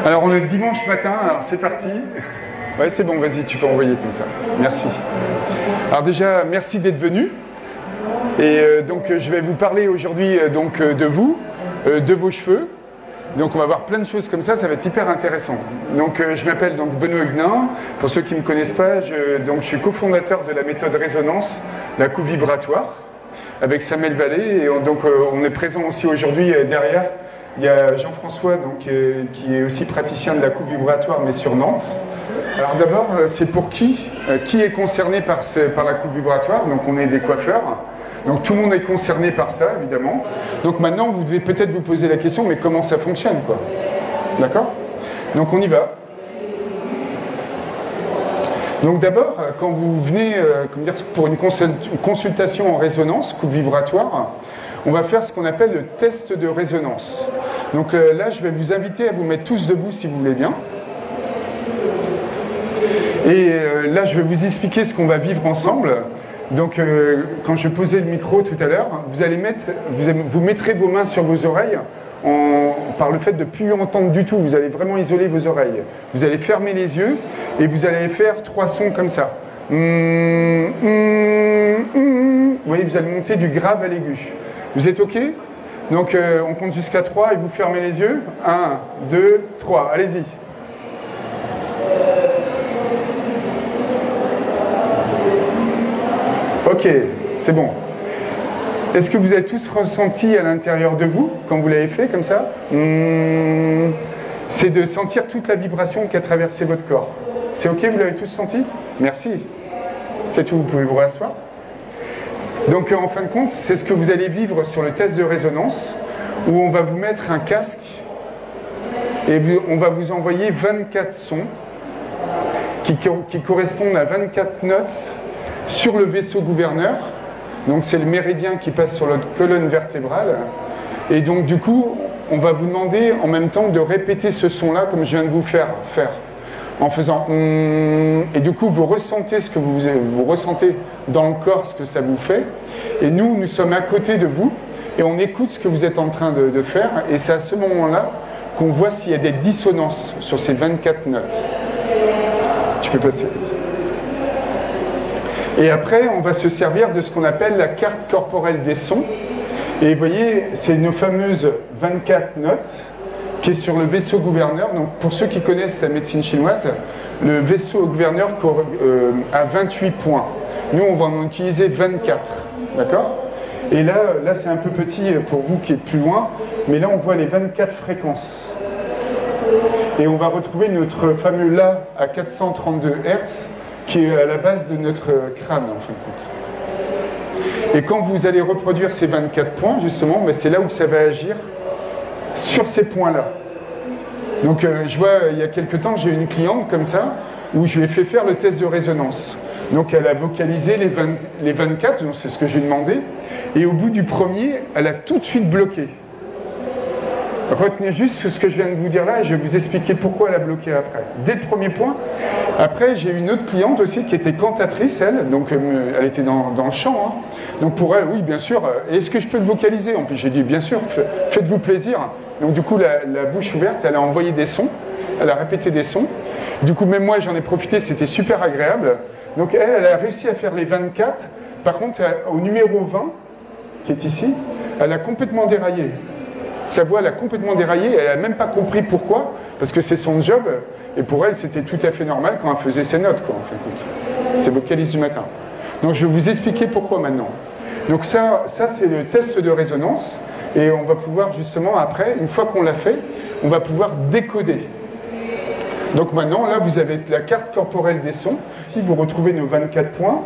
Alors on est dimanche matin, alors c'est parti. Ouais, c'est bon, vas-y, tu peux envoyer comme ça. Merci. Alors déjà, merci d'être venu. Et donc je vais vous parler aujourd'hui de vous, de vos cheveux. Donc on va voir plein de choses comme ça va être hyper intéressant. Donc je m'appelle donc Benoît Huguenin. Pour ceux qui ne me connaissent pas, je suis cofondateur de la méthode résonance, la coupe vibratoire, avec Samuel Vallée. Et on est présent aussi aujourd'hui derrière. Il y a Jean-François qui est aussi praticien de la coupe vibratoire, mais sur Nantes. Alors d'abord, c'est pour qui est concerné par la coupe vibratoire? Donc on est des coiffeurs. Donc tout le monde est concerné par ça, évidemment. Donc maintenant, vous devez peut-être vous poser la question, mais comment ça fonctionne, quoi? D'accord? Donc on y va. Donc d'abord, quand vous venez pour une consultation en résonance, coupe vibratoire, on va faire ce qu'on appelle le test de résonance. Donc là, je vais vous inviter à vous mettre tous debout si vous voulez bien. Et là, je vais vous expliquer ce qu'on va vivre ensemble. Donc quand je posais le micro tout à l'heure, vous mettrez vos mains sur vos oreilles par le fait de ne plus entendre du tout. Vous allez vraiment isoler vos oreilles. Vous allez fermer les yeux et vous allez faire 3 sons comme ça. Vous voyez, vous allez monter du grave à l'aigu. Vous êtes OK? Donc on compte jusqu'à 3 et vous fermez les yeux. 1, 2, 3. Allez-y. Ok, c'est bon. Est-ce que vous avez tous ressenti à l'intérieur de vous, quand vous l'avez fait comme ça, c'est de sentir toute la vibration qui a traversé votre corps. C'est ok, vous l'avez tous senti? Merci. C'est tout, vous pouvez vous rasseoir. Donc en fin de compte, c'est ce que vous allez vivre sur le test de résonance, où on va vous mettre un casque et on va vous envoyer 24 sons qui correspondent à 24 notes sur le vaisseau gouverneur. Donc c'est le méridien qui passe sur notre colonne vertébrale. Et donc du coup, on va vous demander en même temps de répéter ce son-là comme je viens de vous faire. En faisant et du coup vous ressentez ce que vous ressentez dans le corps, ce que ça vous fait, et nous sommes à côté de vous et on écoute ce que vous êtes en train de faire, et c'est à ce moment-là qu'on voit s'il y a des dissonances sur ces 24 notes. Tu peux passer comme ça. Et après on va se servir de ce qu'on appelle la carte corporelle des sons, et vous voyez, c'est nos fameuses 24 notes qui est sur le vaisseau gouverneur. Donc pour ceux qui connaissent la médecine chinoise, le vaisseau gouverneur a 28 points. Nous, on va en utiliser 24. D'accord? Et là c'est un peu petit pour vous qui êtes plus loin, mais là on voit les 24 fréquences. Et on va retrouver notre fameux La à 432 Hz, qui est à la base de notre crâne, en fin de compte. Et quand vous allez reproduire ces 24 points, justement, c'est là où ça va agir sur ces points-là. Donc je vois, il y a quelques temps, j'ai une cliente comme ça, où je lui ai fait faire le test de résonance. Donc elle a vocalisé les 24, donc c'est ce que j'ai demandé, et au bout du premier, elle a tout de suite bloqué. Retenez juste ce que je viens de vous dire là, et je vais vous expliquer pourquoi elle a bloqué après. Dès le premier point. Après, j'ai une autre cliente aussi qui était cantatrice, elle, donc elle était dans le chant. Hein. Donc pour elle, oui, bien sûr, est-ce que je peux le vocaliser? En plus, j'ai dit, bien sûr, faites-vous plaisir. Donc du coup, la bouche ouverte, elle a envoyé des sons, elle a répété des sons. Du coup, même moi, j'en ai profité, c'était super agréable. Donc elle a réussi à faire les 24. Par contre, au numéro 20, qui est ici, elle a complètement déraillé. Sa voix, elle a complètement déraillé, elle n'a même pas compris pourquoi, parce que c'est son job, et pour elle, c'était tout à fait normal quand elle faisait ses notes, quoi, en fin de compte. Ses vocalises du matin. Donc je vais vous expliquer pourquoi maintenant. Donc ça c'est le test de résonance, et on va pouvoir justement, après, une fois qu'on l'a fait, on va pouvoir décoder. Donc maintenant, là, vous avez la carte corporelle des sons. Ici, vous retrouvez nos 24 points,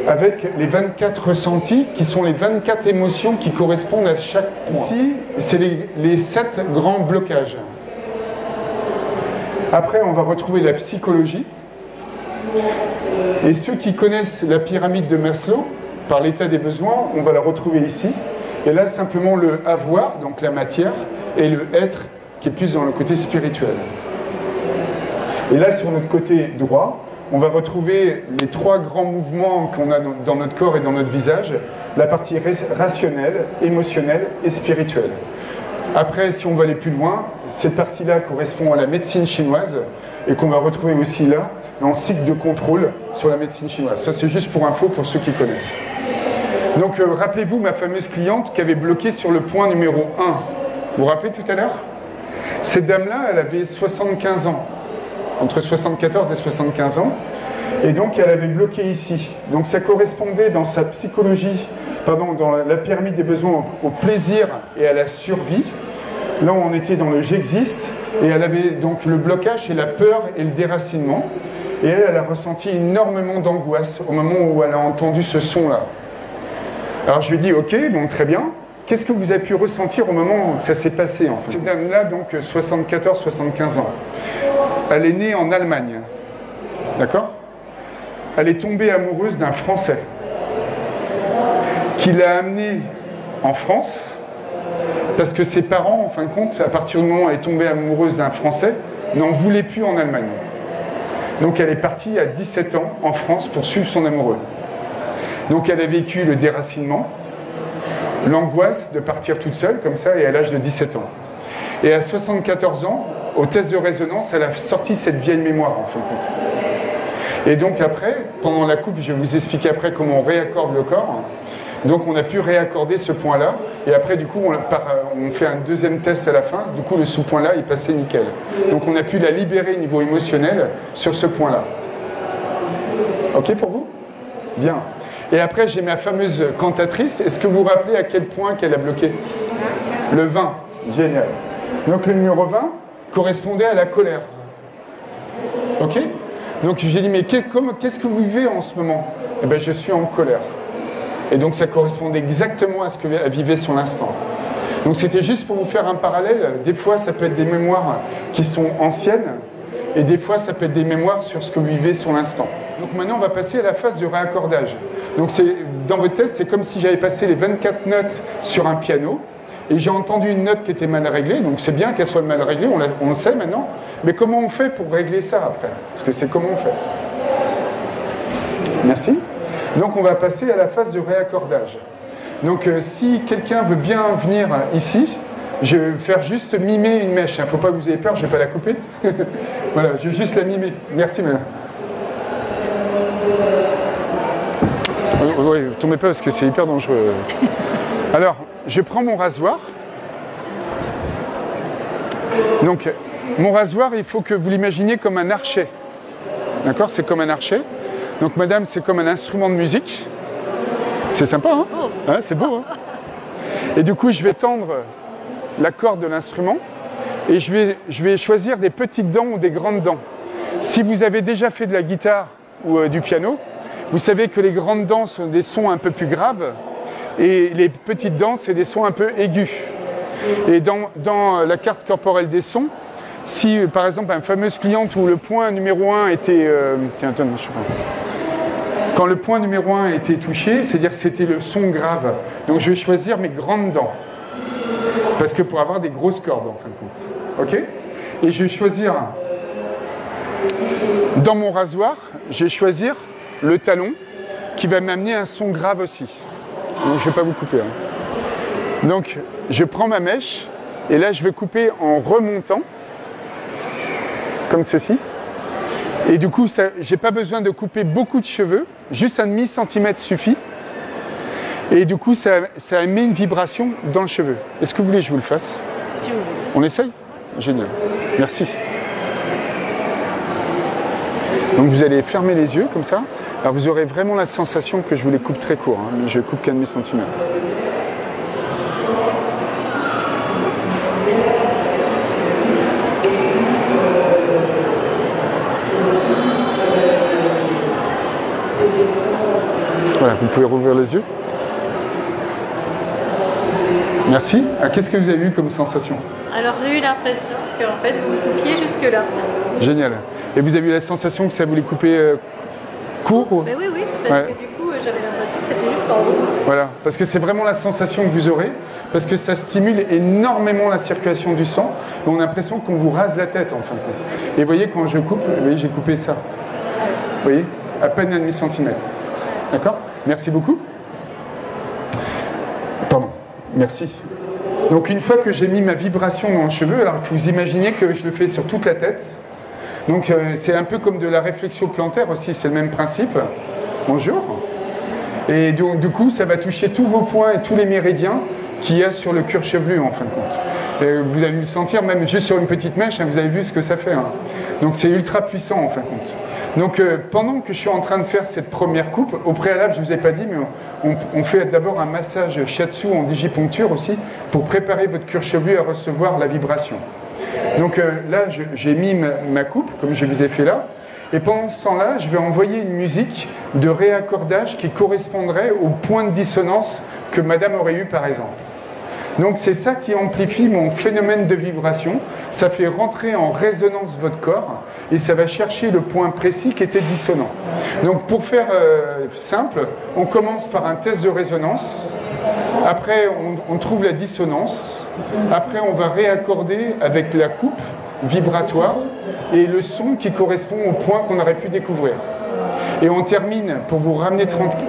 avec les 24 ressentis, qui sont les 24 émotions qui correspondent à chaque point. Ici, c'est les 7 grands blocages. Après, on va retrouver la psychologie. Et ceux qui connaissent la pyramide de Maslow, par l'état des besoins, on va la retrouver ici. Et là, simplement le avoir, donc la matière, et le être, qui est plus dans le côté spirituel. Et là, sur notre côté droit, on va retrouver les 3 grands mouvements qu'on a dans notre corps et dans notre visage, la partie rationnelle, émotionnelle et spirituelle. Après, si on va aller plus loin, cette partie-là correspond à la médecine chinoise et qu'on va retrouver aussi là, en cycle de contrôle sur la médecine chinoise. Ça, c'est juste pour info pour ceux qui connaissent. Donc, rappelez-vous ma fameuse cliente qui avait bloqué sur le point numéro 1. Vous vous rappelez tout à l'heure? Cette dame-là, elle avait 75 ans, entre 74 et 75 ans, et donc elle avait bloqué ici. Donc ça correspondait dans sa psychologie, dans la pyramide des besoins au plaisir et à la survie. Là, on était dans le j'existe, et elle avait donc le blocage et la peur et le déracinement. Et elle a ressenti énormément d'angoisse au moment où elle a entendu ce son-là. Alors je lui ai dit, ok, bon, très bien. Qu'est-ce que vous avez pu ressentir au moment où ça s'est passé en fait? Cette dame-là, donc 74-75 ans. Elle est née en Allemagne. D'accord? Elle est tombée amoureuse d'un Français qui l'a amenée en France parce que ses parents, en fin de compte, à partir du moment où elle est tombée amoureuse d'un Français, n'en voulaient plus en Allemagne. Donc elle est partie à 17 ans en France pour suivre son amoureux. Donc elle a vécu le déracinement, l'angoisse de partir toute seule, comme ça, et à l'âge de 17 ans. Et à 74 ans, au test de résonance, elle a sorti cette vieille mémoire, en fin de compte. Et donc après, pendant la coupe, je vais vous expliquer après comment on réaccorde le corps. Donc on a pu réaccorder ce point-là, et après, du coup, on fait un deuxième test à la fin. Du coup, ce point-là, il passait nickel. Donc on a pu la libérer au niveau émotionnel sur ce point-là. Ok pour vous? Bien. Et après, j'ai ma fameuse cantatrice. Est-ce que vous vous rappelez à quel point qu'elle a bloqué? Le 20. Génial. Donc le numéro 20 correspondait à la colère. Ok? Donc j'ai dit, mais qu'est-ce que vous vivez en ce moment? Eh bien, je suis en colère. Et donc ça correspondait exactement à ce qu'elle vivait sur l'instant. Donc c'était juste pour vous faire un parallèle. Des fois, ça peut être des mémoires qui sont anciennes, et des fois, ça peut être des mémoires sur ce que vous vivez sur l'instant. Donc maintenant, on va passer à la phase de réaccordage. Donc dans votre test, c'est comme si j'avais passé les 24 notes sur un piano, et j'ai entendu une note qui était mal réglée. Donc c'est bien qu'elle soit mal réglée, on le sait maintenant. Mais comment on fait pour régler ça après? Parce que c'est comment on fait. Merci. Donc on va passer à la phase de réaccordage. Donc si quelqu'un veut bien venir ici, je vais faire juste mimer une mèche. Il ne faut pas que vous ayez peur, je ne vais pas la couper. Voilà, je vais juste la mimer. Merci, madame. Oui, ne tombez pas parce que c'est hyper dangereux. Alors, je prends mon rasoir. Donc, mon rasoir, il faut que vous l'imaginiez comme un archet. D'accord? C'est comme un archet. Donc, madame, c'est comme un instrument de musique. C'est sympa, hein? Hein, c'est beau, hein? Et du coup, je vais tendre la corde de l'instrument et je vais choisir des petites dents ou des grandes dents. Si vous avez déjà fait de la guitare ou du piano, vous savez que les grandes dents sont des sons un peu plus graves et les petites dents, c'est des sons un peu aigus. Et dans la carte corporelle des sons, si par exemple une fameuse cliente où le point numéro 1 était... tiens, attends, je sais pas. Quand le point numéro 1 était touché, c'est-à-dire que c'était le son grave. Donc je vais choisir mes grandes dents. Parce que pour avoir des grosses cordes, en fin de compte. Ok? Et je vais choisir, dans mon rasoir, je vais choisir le talon qui va m'amener un son grave aussi. Donc, je ne vais pas vous couper. Hein. Donc, je prends ma mèche, et là, je vais couper en remontant, comme ceci. Et du coup, je n'ai pas besoin de couper beaucoup de cheveux, juste un demi-centimètre suffit. Et du coup, ça émet une vibration dans le cheveu. Est-ce que vous voulez que je vous le fasse? On essaye? Génial. Merci. Donc vous allez fermer les yeux comme ça. Alors vous aurez vraiment la sensation que je vous les coupe très court. Hein, mais je coupe qu'un demi-centimètre. Voilà, vous pouvez rouvrir les yeux. Merci. Ah, qu'est-ce que vous avez eu comme sensation? Alors j'ai eu l'impression qu'en fait vous coupiez jusque-là. Génial. Et vous avez eu la sensation que ça voulait couper court ou... Mais oui, parce que du coup j'avais l'impression que c'était juste en haut. Voilà, parce que c'est vraiment la sensation que vous aurez, parce que ça stimule énormément la circulation du sang, et on a l'impression qu'on vous rase la tête en fin de compte. Et vous voyez, quand je coupe, vous voyez, j'ai coupé ça. Vous voyez, à peine un demi-centimètre. D'accord? Merci beaucoup. Pardon. Merci. Donc une fois que j'ai mis ma vibration dans le cheveu, alors vous imaginez que je le fais sur toute la tête. Donc c'est un peu comme de la réflexion plantaire aussi, c'est le même principe. Bonjour. Et donc du coup, ça va toucher tous vos points et tous les méridiens qu'il y a sur le cuir chevelu en fin de compte. Et vous allez le sentir même juste sur une petite mèche, hein, vous avez vu ce que ça fait. Hein. Donc c'est ultra puissant en fin de compte. Donc pendant que je suis en train de faire cette première coupe, au préalable je ne vous ai pas dit, mais on fait d'abord un massage shiatsu en digiponcture aussi pour préparer votre cuir chevelu à recevoir la vibration. Donc là j'ai mis ma coupe comme je vous ai fait là. Et pendant ce temps-là, je vais envoyer une musique de réaccordage qui correspondrait au point de dissonance que madame aurait eu par exemple. Donc c'est ça qui amplifie mon phénomène de vibration, ça fait rentrer en résonance votre corps et ça va chercher le point précis qui était dissonant. Donc pour faire simple, on commence par un test de résonance, après on trouve la dissonance, après on va réaccorder avec la coupe vibratoire et le son qui correspond au point qu'on aurait pu découvrir. Et on termine, pour vous ramener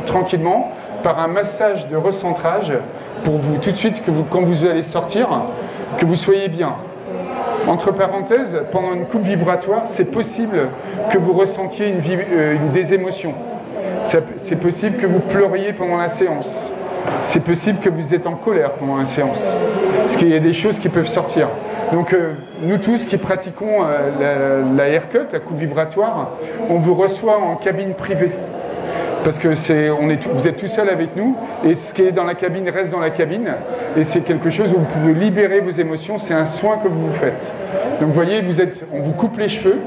tranquillement, par un massage de recentrage pour vous, tout de suite, quand vous allez sortir, que vous soyez bien. Entre parenthèses, pendant une coupe vibratoire, c'est possible que vous ressentiez des émotions. C'est possible que vous pleuriez pendant la séance. C'est possible que vous êtes en colère pendant la séance. Parce qu'il y a des choses qui peuvent sortir. Donc nous tous qui pratiquons la haircut, la coupe vibratoire, on vous reçoit en cabine privée. Parce que vous êtes tout seul avec nous, et ce qui est dans la cabine reste dans la cabine, et c'est quelque chose où vous pouvez libérer vos émotions, c'est un soin que vous vous faites. Donc vous voyez, on vous coupe les cheveux,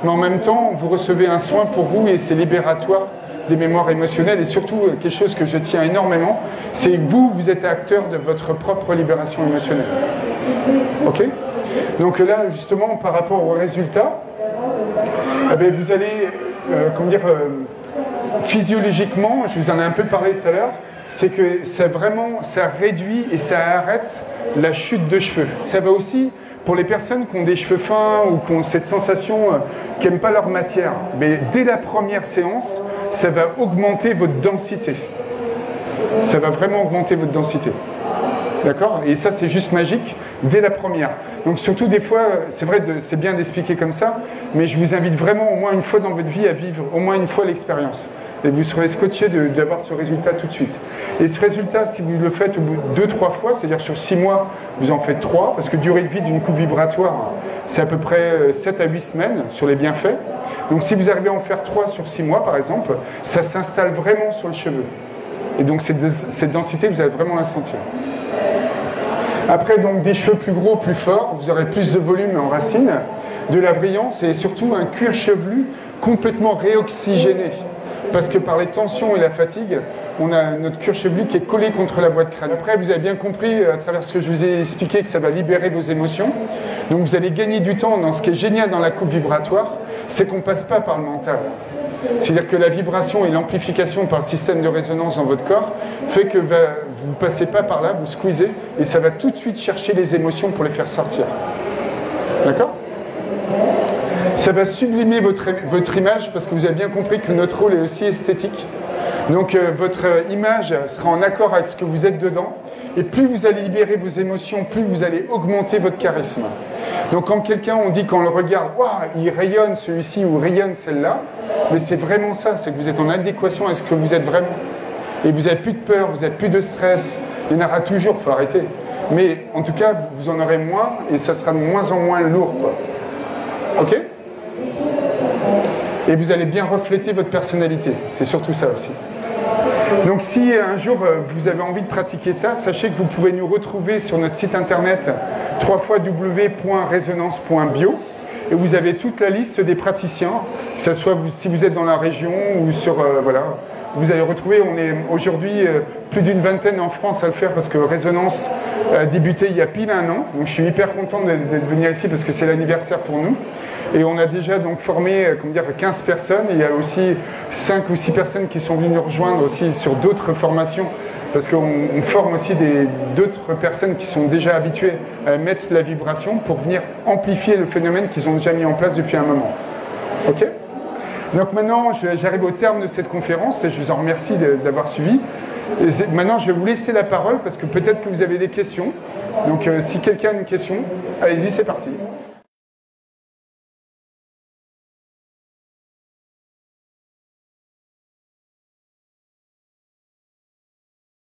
mais en même temps, vous recevez un soin pour vous, et c'est libératoire des mémoires émotionnelles, et surtout, quelque chose que je tiens énormément, c'est que vous êtes acteur de votre propre libération émotionnelle. Ok ? Donc là, justement, par rapport aux résultats, vous allez, physiologiquement, je vous en ai un peu parlé tout à l'heure, c'est que ça réduit et ça arrête la chute de cheveux. Ça va aussi pour les personnes qui ont des cheveux fins ou qui ont cette sensation qui n'aiment pas leur matière. Mais dès la première séance, ça va augmenter votre densité. Ça va vraiment augmenter votre densité. D'accord ? Et ça, c'est juste magique dès la première. Donc surtout des fois, c'est vrai, c'est bien d'expliquer comme ça, mais je vous invite vraiment au moins une fois dans votre vie à vivre au moins une fois l'expérience. Et vous serez scotché d'avoir ce résultat tout de suite. Et ce résultat, si vous le faites au bout de 2-3 fois, c'est-à-dire sur 6 mois, vous en faites 3, parce que durée de vie d'une coupe vibratoire, c'est à peu près 7 à 8 semaines sur les bienfaits. Donc si vous arrivez à en faire 3 sur 6 mois, par exemple, ça s'installe vraiment sur le cheveu. Et donc cette densité, vous allez vraiment la sentir. Après, donc, des cheveux plus gros, plus forts, vous aurez plus de volume en racines, de la brillance et surtout un cuir chevelu complètement réoxygéné. Parce que par les tensions et la fatigue, on a notre cuir chevelu qui est collé contre la boîte crâne. Après, vous avez bien compris, à travers ce que je vous ai expliqué, que ça va libérer vos émotions. Donc vous allez gagner du temps. Dans ce qui est génial dans la coupe vibratoire, c'est qu'on ne passe pas par le mental. C'est-à-dire que la vibration et l'amplification par le système de résonance dans votre corps fait que vous ne passez pas par là, vous squeezez, et ça va tout de suite chercher les émotions pour les faire sortir. D'accord ? Ça va sublimer votre image, parce que vous avez bien compris que notre rôle est aussi esthétique. Donc votre image sera en accord avec ce que vous êtes dedans, et plus vous allez libérer vos émotions, plus vous allez augmenter votre charisme. Donc quand on dit qu'on le regarde, waouh, il rayonne celui-ci ou rayonne celle-là, mais c'est vraiment ça, c'est que vous êtes en adéquation avec ce que vous êtes vraiment. Et vous n'avez plus de peur, vous n'avez plus de stress, il y en aura toujours, il faut arrêter. Mais en tout cas, vous en aurez moins, et ça sera de moins en moins lourd, quoi. Ok ? Et vous allez bien refléter votre personnalité, c'est surtout ça aussi. Donc si un jour vous avez envie de pratiquer ça, sachez que vous pouvez nous retrouver sur notre site internet www.resonance.bio et vous avez toute la liste des praticiens, que ce soit si vous êtes dans la région ou sur... voilà. Vous allez retrouver, on est aujourd'hui plus d'une vingtaine en France à le faire parce que Résonance a débuté il y a pile 1 an. Donc je suis hyper content de venir ici parce que c'est l'anniversaire pour nous. Et on a déjà donc formé 15 personnes. Il y a aussi 5 ou 6 personnes qui sont venues nous rejoindre aussi sur d'autres formations parce qu'on forme aussi d'autres personnes qui sont déjà habituées à mettre la vibration pour venir amplifier le phénomène qu'ils ont déjà mis en place depuis un moment. Ok ? Donc maintenant, j'arrive au terme de cette conférence et je vous en remercie d'avoir suivi. Maintenant, je vais vous laisser la parole parce que peut-être que vous avez des questions. Donc, si quelqu'un a une question, allez-y, c'est parti.